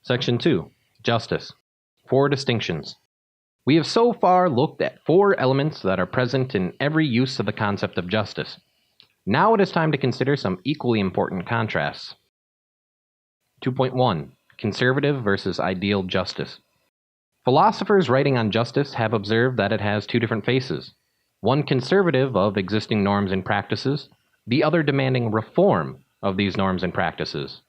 Section 2. Justice. 4 distinctions. We have so far looked at 4 elements that are present in every use of the concept of justice. Now it is time to consider some equally important contrasts. 2.1. Conservative versus ideal justice. Philosophers writing on justice have observed that it has 2 different faces. One conservative of existing norms and practices, the other demanding reform of these norms and practices.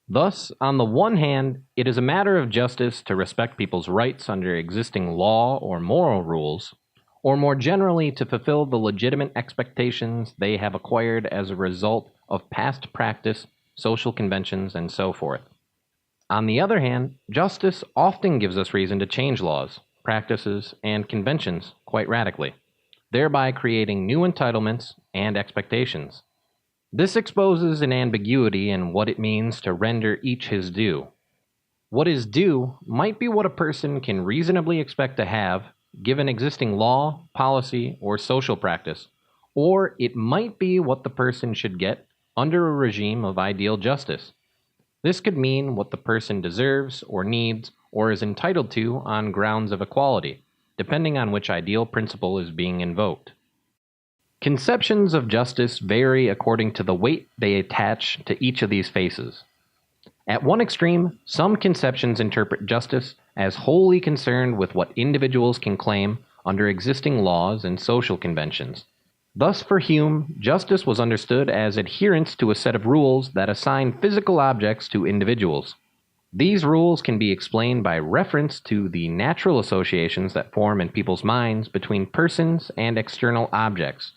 Thus, on the one hand, it is a matter of justice to respect people's rights under existing law or moral rules, or more generally to fulfill the legitimate expectations they have acquired as a result of past practice, social conventions, and so forth. On the other hand, justice often gives us reason to change laws, practices, and conventions quite radically, thereby creating new entitlements and expectations. This exposes an ambiguity in what it means to render each his due. What is due might be what a person can reasonably expect to have, given existing law, policy, or social practice, or it might be what the person should get under a regime of ideal justice. This could mean what the person deserves or needs or is entitled to on grounds of equality, depending on which ideal principle is being invoked. Conceptions of justice vary according to the weight they attach to each of these faces. At one extreme, some conceptions interpret justice as wholly concerned with what individuals can claim under existing laws and social conventions. Thus, for Hume, justice was understood as adherence to a set of rules that assign physical objects to individuals. These rules can be explained by reference to the natural associations that form in people's minds between persons and external objects.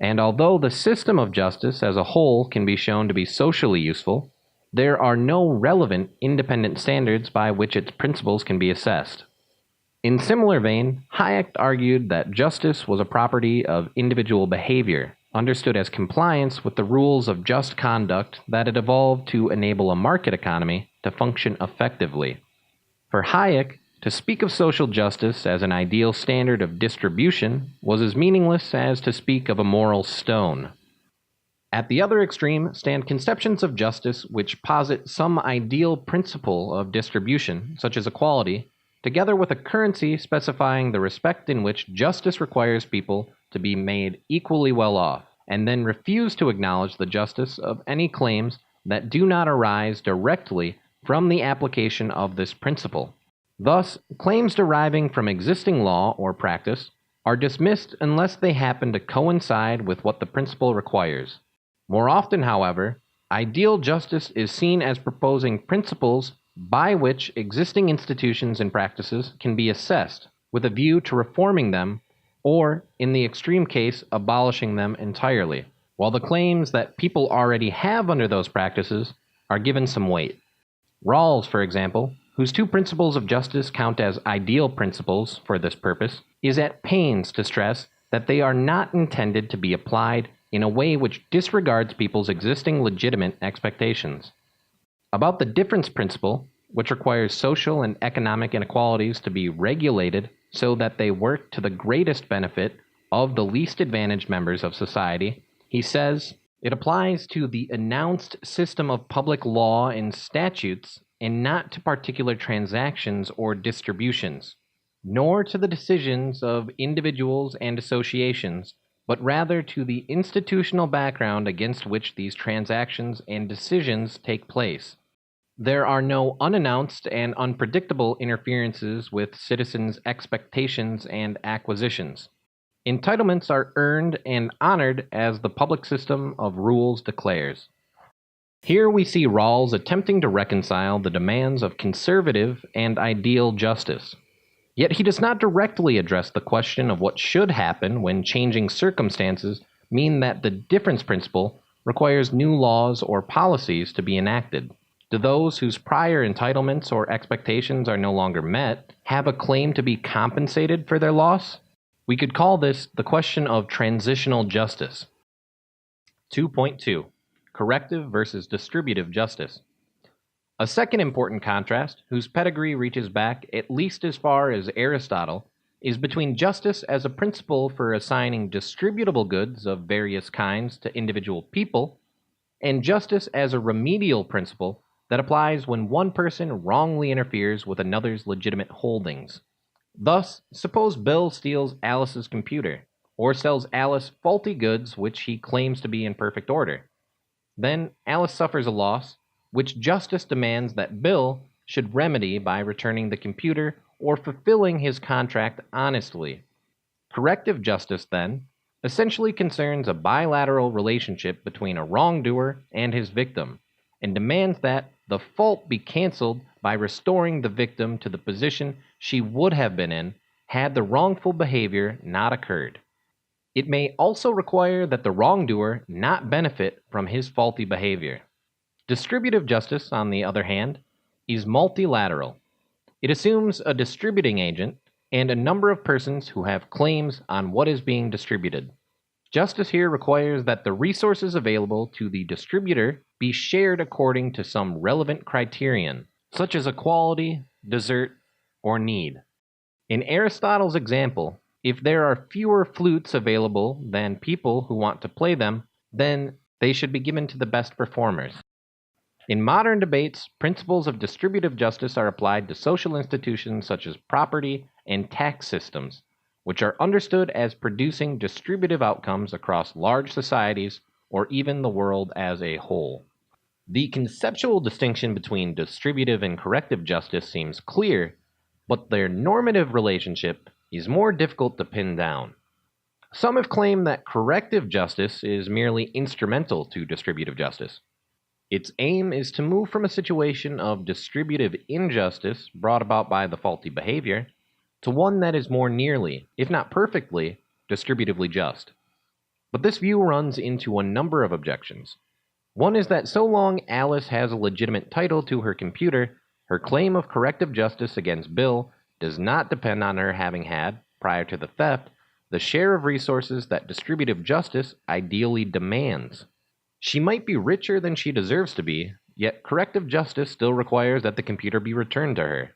And although the system of justice as a whole can be shown to be socially useful, there are no relevant independent standards by which its principles can be assessed. In similar vein, Hayek argued that justice was a property of individual behavior, understood as compliance with the rules of just conduct that had evolved to enable a market economy to function effectively. For Hayek, to speak of social justice as an ideal standard of distribution was as meaningless as to speak of a moral stone. At the other extreme stand conceptions of justice which posit some ideal principle of distribution, such as equality, together with a currency specifying the respect in which justice requires people to be made equally well off, and then refuse to acknowledge the justice of any claims that do not arise directly from the application of this principle. Thus, claims deriving from existing law or practice are dismissed unless they happen to coincide with what the principle requires. More often, however, ideal justice is seen as proposing principles by which existing institutions and practices can be assessed, with a view to reforming them, or, in the extreme case, abolishing them entirely, while the claims that people already have under those practices are given some weight. Rawls, for example, whose 2 principles of justice count as ideal principles for this purpose, is at pains to stress that they are not intended to be applied in a way which disregards people's existing legitimate expectations. About the difference principle, which requires social and economic inequalities to be regulated so that they work to the greatest benefit of the least advantaged members of society, he says, it applies to the announced system of public law and statutes and not to particular transactions or distributions, nor to the decisions of individuals and associations, but rather to the institutional background against which these transactions and decisions take place. There are no unannounced and unpredictable interferences with citizens' expectations and acquisitions. Entitlements are earned and honored as the public system of rules declares. Here we see Rawls attempting to reconcile the demands of conservative and ideal justice. Yet he does not directly address the question of what should happen when changing circumstances mean that the difference principle requires new laws or policies to be enacted. Do those whose prior entitlements or expectations are no longer met have a claim to be compensated for their loss? We could call this the question of transitional justice. 2.2. Corrective versus distributive justice. A second important contrast, whose pedigree reaches back at least as far as Aristotle, is between justice as a principle for assigning distributable goods of various kinds to individual people, and justice as a remedial principle that applies when one person wrongly interferes with another's legitimate holdings. Thus, suppose Bill steals Alice's computer, or sells Alice faulty goods which he claims to be in perfect order. Then Alice suffers a loss, which justice demands that Bill should remedy by returning the computer or fulfilling his contract honestly. Corrective justice, then, essentially concerns a bilateral relationship between a wrongdoer and his victim, and demands that the fault be canceled by restoring the victim to the position she would have been in had the wrongful behavior not occurred. It may also require that the wrongdoer not benefit from his faulty behavior. Distributive justice, on the other hand, is multilateral. It assumes a distributing agent and a number of persons who have claims on what is being distributed. Justice here requires that the resources available to the distributor be shared according to some relevant criterion, such as equality, desert, or need. In Aristotle's example, if there are fewer flutes available than people who want to play them, then they should be given to the best performers. In modern debates, principles of distributive justice are applied to social institutions such as property and tax systems, which are understood as producing distributive outcomes across large societies or even the world as a whole. The conceptual distinction between distributive and corrective justice seems clear, but their normative relationship is more difficult to pin down. Some have claimed that corrective justice is merely instrumental to distributive justice. Its aim is to move from a situation of distributive injustice brought about by the faulty behavior to one that is more nearly, if not perfectly, distributively just. But this view runs into a number of objections. One is that so long Alice has a legitimate title to her computer, her claim of corrective justice against Bill does not depend on her having had, prior to the theft, the share of resources that distributive justice ideally demands. She might be richer than she deserves to be, yet corrective justice still requires that the computer be returned to her.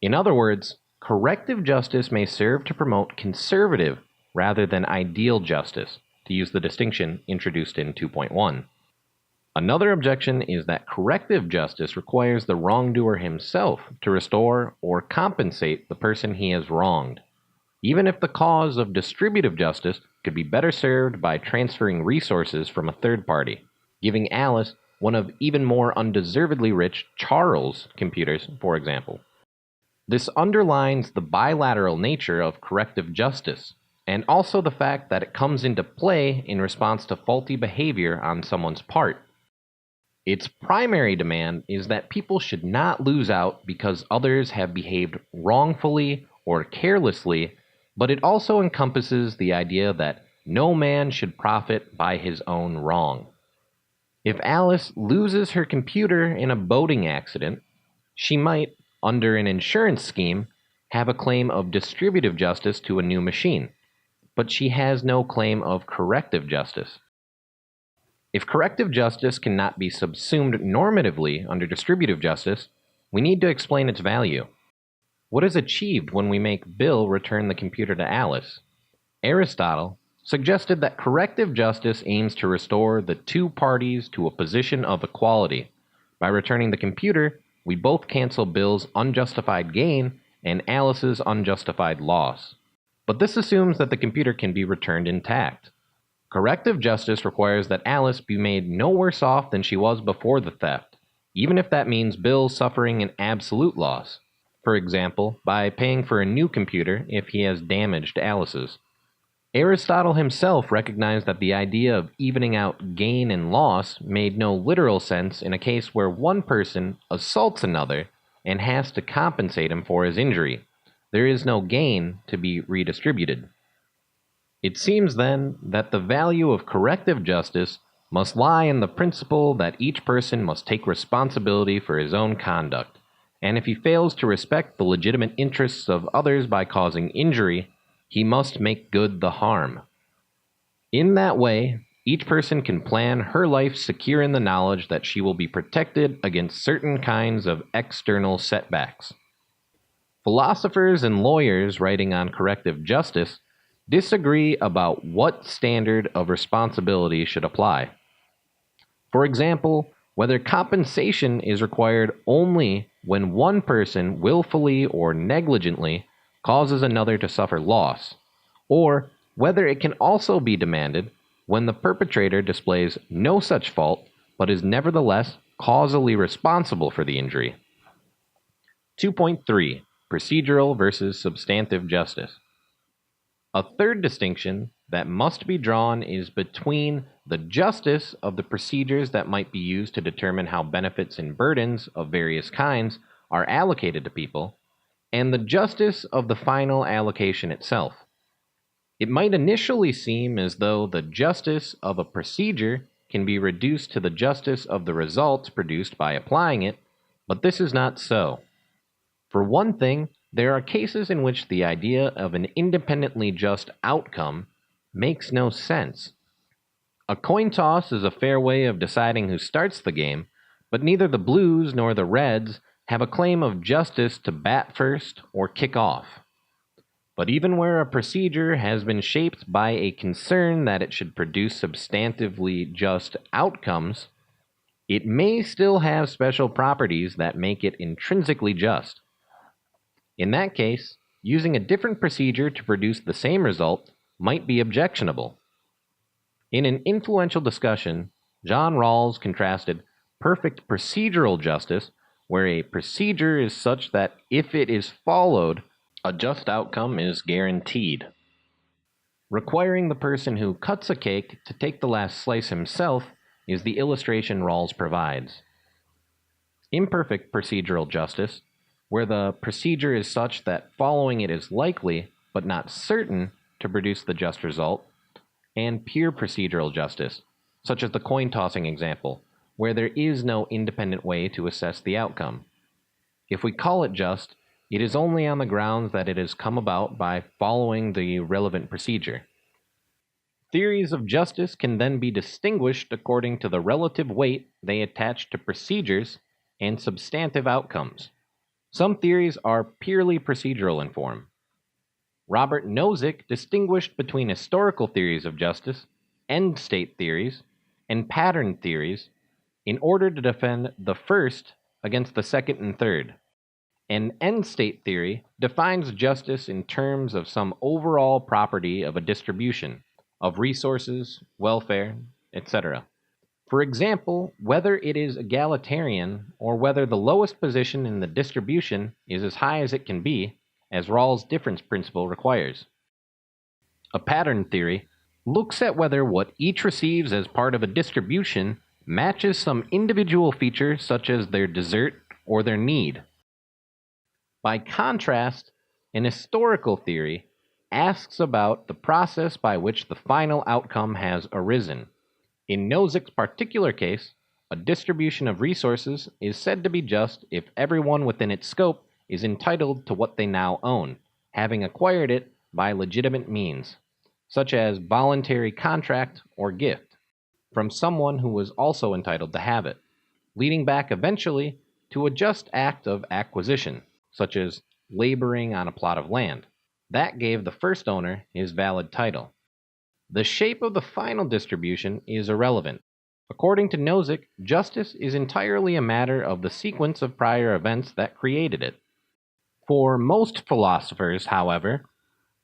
In other words, corrective justice may serve to promote conservative rather than ideal justice, to use the distinction introduced in 2.1. Another objection is that corrective justice requires the wrongdoer himself to restore or compensate the person he has wronged, even if the cause of distributive justice could be better served by transferring resources from a third party, giving Alice one of even more undeservedly rich Charles' computers, for example. This underlines the bilateral nature of corrective justice, and also the fact that it comes into play in response to faulty behavior on someone's part. Its primary demand is that people should not lose out because others have behaved wrongfully or carelessly, but it also encompasses the idea that no man should profit by his own wrong. If Alice loses her computer in a boating accident, she might, under an insurance scheme, have a claim of distributive justice to a new machine, but she has no claim of corrective justice. If corrective justice cannot be subsumed normatively under distributive justice, we need to explain its value. What is achieved when we make Bill return the computer to Alice? Aristotle suggested that corrective justice aims to restore the two parties to a position of equality. By returning the computer, we both cancel Bill's unjustified gain and Alice's unjustified loss. But this assumes that the computer can be returned intact. Corrective justice requires that Alice be made no worse off than she was before the theft, even if that means Bill suffering an absolute loss. For example, by paying for a new computer if he has damaged Alice's. Aristotle himself recognized that the idea of evening out gain and loss made no literal sense in a case where one person assaults another and has to compensate him for his injury. There is no gain to be redistributed. It seems then that the value of corrective justice must lie in the principle that each person must take responsibility for his own conduct, and if he fails to respect the legitimate interests of others by causing injury, he must make good the harm. In that way, each person can plan her life secure in the knowledge that she will be protected against certain kinds of external setbacks. Philosophers and lawyers writing on corrective justice disagree about what standard of responsibility should apply. For example, whether compensation is required only when one person willfully or negligently causes another to suffer loss, or whether it can also be demanded when the perpetrator displays no such fault but is nevertheless causally responsible for the injury. 2.3. Procedural versus substantive justice. A third distinction that must be drawn is between the justice of the procedures that might be used to determine how benefits and burdens of various kinds are allocated to people, and the justice of the final allocation itself. It might initially seem as though the justice of a procedure can be reduced to the justice of the results produced by applying it, but this is not so. For one thing, there are cases in which the idea of an independently just outcome makes no sense. A coin toss is a fair way of deciding who starts the game, but neither the Blues nor the Reds have a claim of justice to bat first or kick off. But even where a procedure has been shaped by a concern that it should produce substantively just outcomes, it may still have special properties that make it intrinsically just. In that case, using a different procedure to produce the same result might be objectionable. In an influential discussion, John Rawls contrasted perfect procedural justice, where a procedure is such that if it is followed, a just outcome is guaranteed. Requiring the person who cuts a cake to take the last slice himself is the illustration Rawls provides. Imperfect procedural justice, where the procedure is such that following it is likely, but not certain, to produce the just result, and pure procedural justice, such as the coin tossing example, where there is no independent way to assess the outcome. If we call it just, it is only on the grounds that it has come about by following the relevant procedure. Theories of justice can then be distinguished according to the relative weight they attach to procedures and substantive outcomes. Some theories are purely procedural in form. Robert Nozick distinguished between historical theories of justice, end-state theories, and pattern theories in order to defend the first against the second and third. An end-state theory defines justice in terms of some overall property of a distribution, of resources, welfare, etc. For example, whether it is egalitarian or whether the lowest position in the distribution is as high as it can be, as Rawls' difference principle requires. A pattern theory looks at whether what each receives as part of a distribution matches some individual feature such as their desert or their need. By contrast, an historical theory asks about the process by which the final outcome has arisen. In Nozick's particular case, a distribution of resources is said to be just if everyone within its scope is entitled to what they now own, having acquired it by legitimate means, such as voluntary contract or gift, from someone who was also entitled to have it, leading back eventually to a just act of acquisition, such as laboring on a plot of land. That gave the first owner his valid title. The shape of the final distribution is irrelevant. According to Nozick, justice is entirely a matter of the sequence of prior events that created it. For most philosophers, however,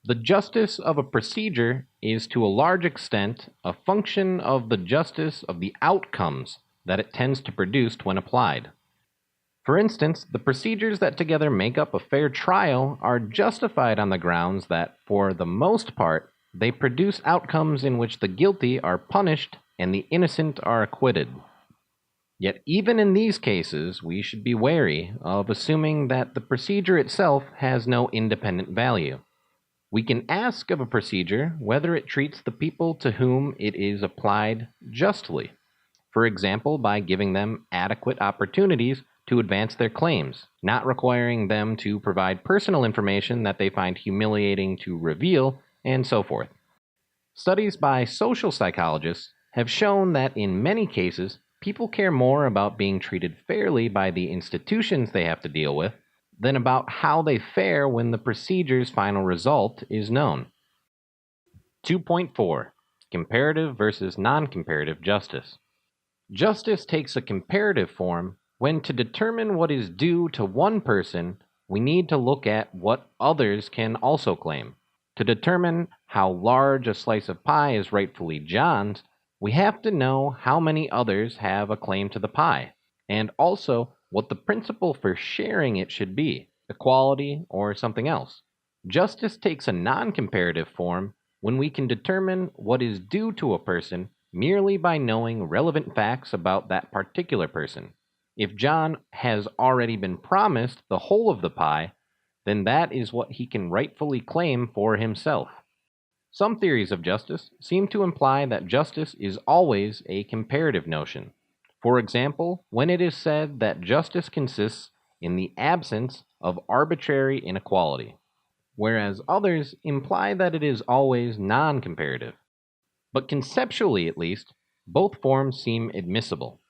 the justice of a procedure is to a large extent a function of the justice of the outcomes that it tends to produce when applied. For instance, the procedures that together make up a fair trial are justified on the grounds that, for the most part, they produce outcomes in which the guilty are punished and the innocent are acquitted. Yet even in these cases, we should be wary of assuming that the procedure itself has no independent value. We can ask of a procedure whether it treats the people to whom it is applied justly, for example, by giving them adequate opportunities to advance their claims, not requiring them to provide personal information that they find humiliating to reveal, and so forth. Studies by social psychologists have shown that in many cases, people care more about being treated fairly by the institutions they have to deal with than about how they fare when the procedure's final result is known. 2.4. Comparative versus non-comparative justice. Justice takes a comparative form when, to determine what is due to one person, we need to look at what others can also claim. To determine how large a slice of pie is rightfully John's, we have to know how many others have a claim to the pie, and also what the principle for sharing it should be, equality or something else. Justice takes a non comparative form when we can determine what is due to a person merely by knowing relevant facts about that particular person. If John has already been promised the whole of the pie, then that is what he can rightfully claim for himself. Some theories of justice seem to imply that justice is always a comparative notion. For example, when it is said that justice consists in the absence of arbitrary inequality, whereas others imply that it is always non comparative. But conceptually, at least, both forms seem admissible.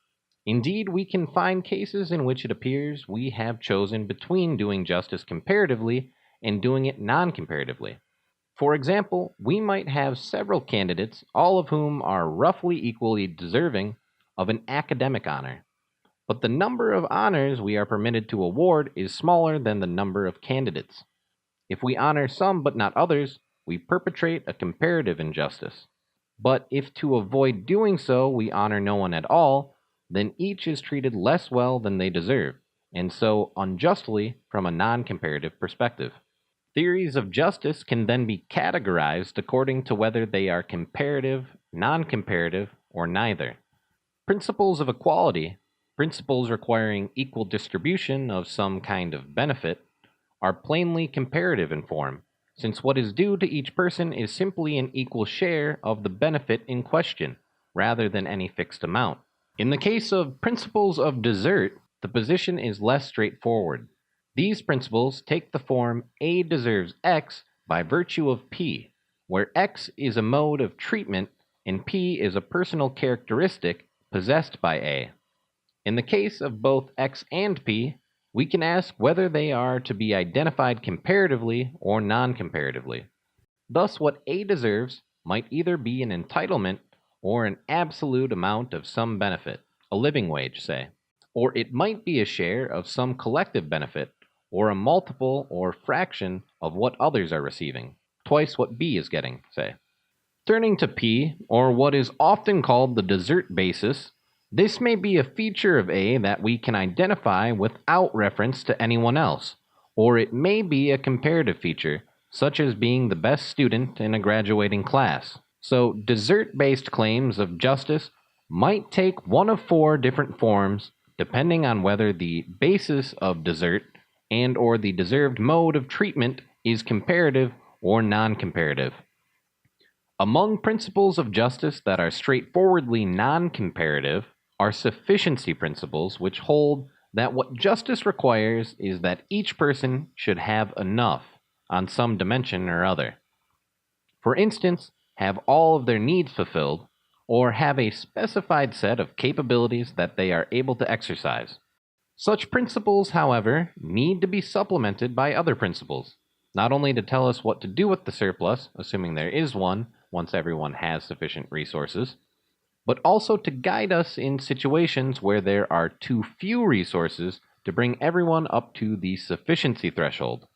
Indeed, we can find cases in which it appears we have chosen between doing justice comparatively and doing it non comparatively. For example, we might have several candidates, all of whom are roughly equally deserving of an academic honor. But the number of honors we are permitted to award is smaller than the number of candidates. If we honor some but not others, we perpetrate a comparative injustice. But if to avoid doing so we honor no one at all, then each is treated less well than they deserve, and so unjustly from a non comparative perspective. Theories of justice can then be categorized according to whether they are comparative, non comparative, or neither. Principles of equality, principles requiring equal distribution of some kind of benefit, are plainly comparative in form, since what is due to each person is simply an equal share of the benefit in question, rather than any fixed amount. In the case of principles of desert, the position is less straightforward. These principles take the form A deserves X by virtue of P, where X is a mode of treatment and P is a personal characteristic possessed by A. In the case of both X and P, we can ask whether they are to be identified comparatively or non comparatively. Thus, what A deserves might either be an entitlement or an absolute amount of some benefit, a living wage, say, or it might be a share of some collective benefit, or a multiple or fraction of what others are receiving, twice what B is getting, say. Turning to P, or what is often called the desert basis, this may be a feature of A that we can identify without reference to anyone else, or it may be a comparative feature, such as being the best student in a graduating class. So, desert-based claims of justice might take one of four different forms, depending on whether the basis of desert and or the deserved mode of treatment is comparative or non-comparative. Among principles of justice that are straightforwardly non-comparative are sufficiency principles, which hold that what justice requires is that each person should have enough on some dimension or other. For instance, have all of their needs fulfilled, or have a specified set of capabilities that they are able to exercise. Such principles, however, need to be supplemented by other principles, not only to tell us what to do with the surplus, assuming there is one, once everyone has sufficient resources, but also to guide us in situations where there are too few resources to bring everyone up to the sufficiency threshold.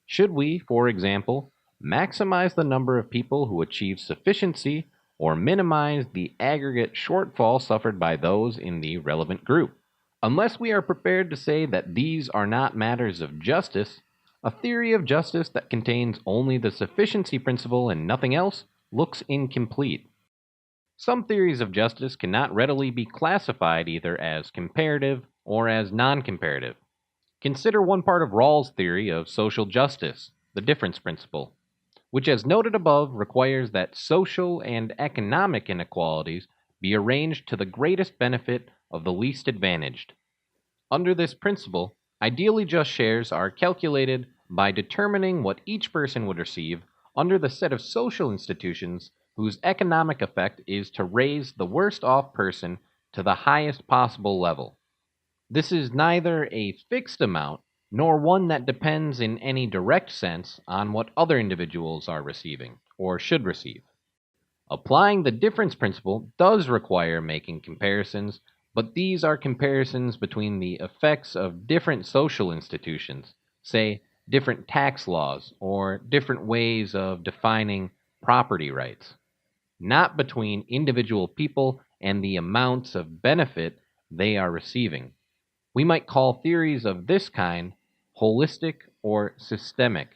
Should we, for example, maximize the number of people who achieve sufficiency or minimize the aggregate shortfall suffered by those in the relevant group? Unless we are prepared to say that these are not matters of justice, a theory of justice that contains only the sufficiency principle and nothing else looks incomplete. Some theories of justice cannot readily be classified either as comparative or as non-comparative. Consider one part of Rawls' theory of social justice, the difference principle, which, as noted above, requires that social and economic inequalities be arranged to the greatest benefit of the least advantaged. Under this principle, ideally just shares are calculated by determining what each person would receive under the set of social institutions whose economic effect is to raise the worst off person to the highest possible level. This is neither a fixed amount nor one that depends in any direct sense on what other individuals are receiving or should receive. Applying the difference principle does require making comparisons But these are comparisons between the effects of different social institutions, say, different tax laws or different ways of defining property rights, not between individual people and the amounts of benefit they are receiving. We might call theories of this kind holistic or systemic.